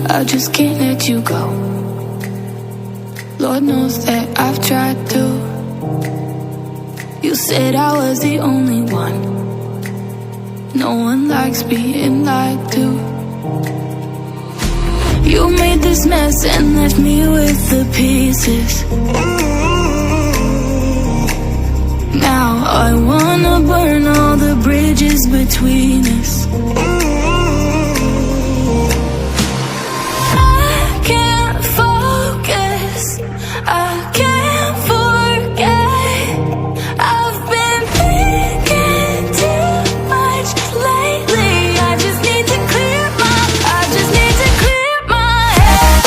I just can't let you go. Lord knows that I've tried to. You said I was the only one. No one likes being lied to. You made this mess and left me with the pieces. Now I wanna burn all the bridges between us. I can't focus, I can't forget. I've been thinking too much lately. I just need to clear my head.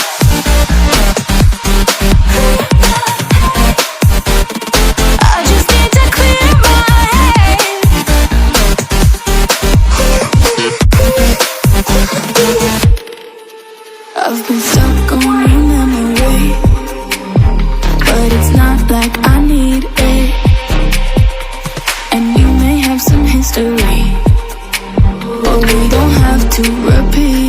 I just need to clear my head. I've been stuck on your memory, but it's not like I need it. And you may have some history, but we don't have to repeat.